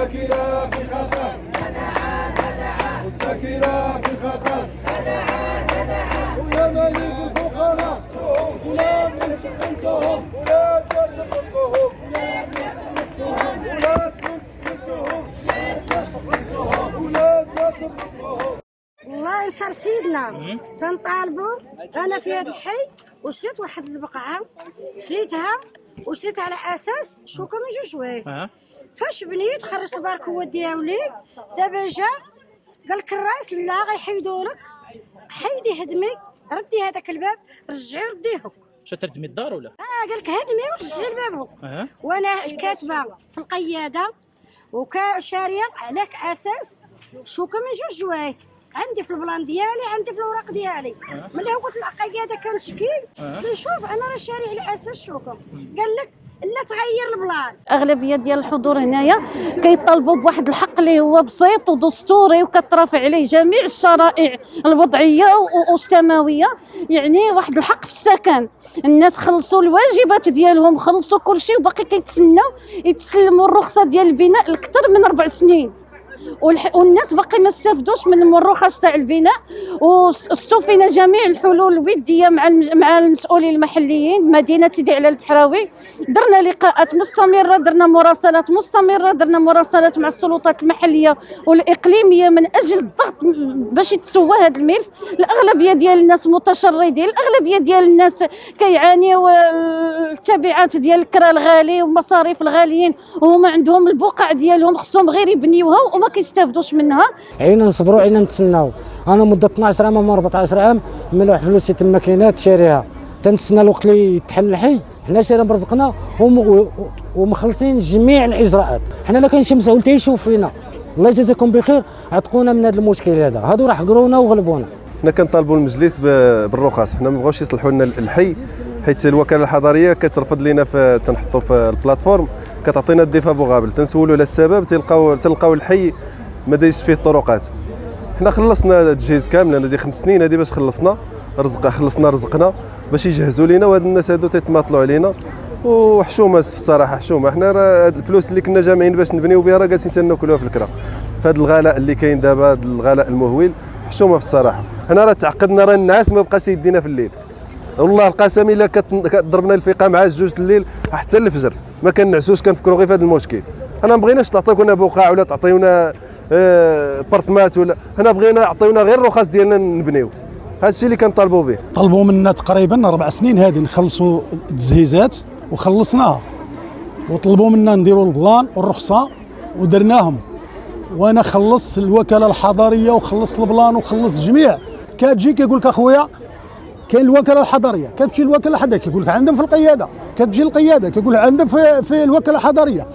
والساكنة في خطر، والساكنة في خطر، ويا مليك الفقراء ولاد من سكنتهم، ولاد ما سكنتهم، ولاد من سكنتهم، ولاد ما سكنتهم. والله صار سيدنا تنطالبوا. انا في هذا الحي وشريت واحد البقعه، شريتها وشريتها على اساس شوكه من جوج شويه. فاش بنيت خرجت الباركوه ديالي، دابا جا قال لك الرئيس لا غيحيدوا لك، حيدي هدمي ردي هذاك الباب، رجعي رديه هك. واش تردمي الدار ولا؟ قال لك هدمي ورجعي الباب هك. وانا كاتبه في القياده وكشاريه على اساس شوكه من جوج جواي، عندي في البلان ديالي، عندي في الاوراق ديالي. ملي هو القياده كان شكيل نشوف انا راه شاري على اساس شوكه، قال لك لا تغير البلان. اغلبيه ديال الحضور هنايا كيطالبوا بواحد الحق اللي هو بسيط ودستوري وكترافع عليه جميع الشرائع الوضعيه والسماويه، يعني واحد الحق في السكن. الناس خلصوا الواجبات ديالهم، خلصوا كل شيء وباقي كيتسناو يتسلموا الرخصه ديال البناء لأكثر من 4 سنين، والناس باقي ما استافدوش من المرخص تاع البناء. واستوفينا جميع الحلول الوديه مع المسؤولين المحليين مدينه سيدي علي البحراوي، درنا لقاءات مستمره، درنا مراسلات مستمره، درنا مراسلات مع السلطات المحليه والاقليميه من اجل الضغط باش يتسوى هذا الملف. الاغلبيه ديال الناس متشردين، الاغلبيه ديال الناس كيعانيوا التبعات ديال الكرا الغالي والمصاريف الغاليين، وهما عندهم البقع ديالهم خصهم غير يبنيوها وما كيستافدوش منها. عينا نصبروا عينا نتسناو. انا مده 12 عام و 14 عام ملوح فلوسي تما كاينات شاريها، تنتسنى الوقت اللي يتحل الحي. حنا شارين برزقنا ومخلصين جميع الاجراءات. حنا لا كاين شي مسؤول تيشوف فينا، الله يجازيكم بخير، عتقونا من هذا المشكل هذا. هادو راه حقرونا وغلبونا. حنا كنطالبوا المجلس بالرخص، حنا ما بغاوش يصلحوا لنا الحي، حيت الوكاله الحضريه كترفض لنا تنحطوا في البلاتفورم، كتعطينا الضيف فابوغابل، تنسولوا على السبب تلقاو الحي ما دايرش فيه الطرقات. حنا خلصنا التجهيز كامل، انا دي 5 سنين هذه باش خلصنا رزقنا باش يجهزوا لنا، وهاد الناس هادو تيتماطلوا علينا وحشومه في الصراحه، حشومه. حنا راه الفلوس اللي كنا جامعين باش نبنيو بها راه جالسين تناكلوها في الكرا، فهاد الغلاء اللي كاين دابا، هاد الغلاء المهول، حشومه في الصراحه. حنا راه تعقدنا، راه النعاس ما بقاش يدينا في الليل، والله القسم الا كضربنا الفيقه مع 2 الليل حتى الفجر ما كنعسوش، كنفكروا غير في هذا المشكل. انا ما بغيناش تعطيونا بقاع ولا تعطيونا بارتمات، ولا حنا بغينا عطيونا غير الرخص ديالنا نبنيو. هذا الشيء اللي كنطالبوا به. طلبوا منا تقريبا 4 سنين هذه نخلصوا التجهيزات وخلصناها، وطلبوا منا نديروا البلان والرخصه ودرناهم. وانا خلصت الوكاله الحضريه وخلصت البلان وخلصت جميع. كتجي كيقول لك اخويا كاين الوكاله الحضريه، كتمشي الوكاله الحضريه كيقول لك عندهم في القياده، كتجي القياده كيقول لك عندهم في الوكاله الحضريه.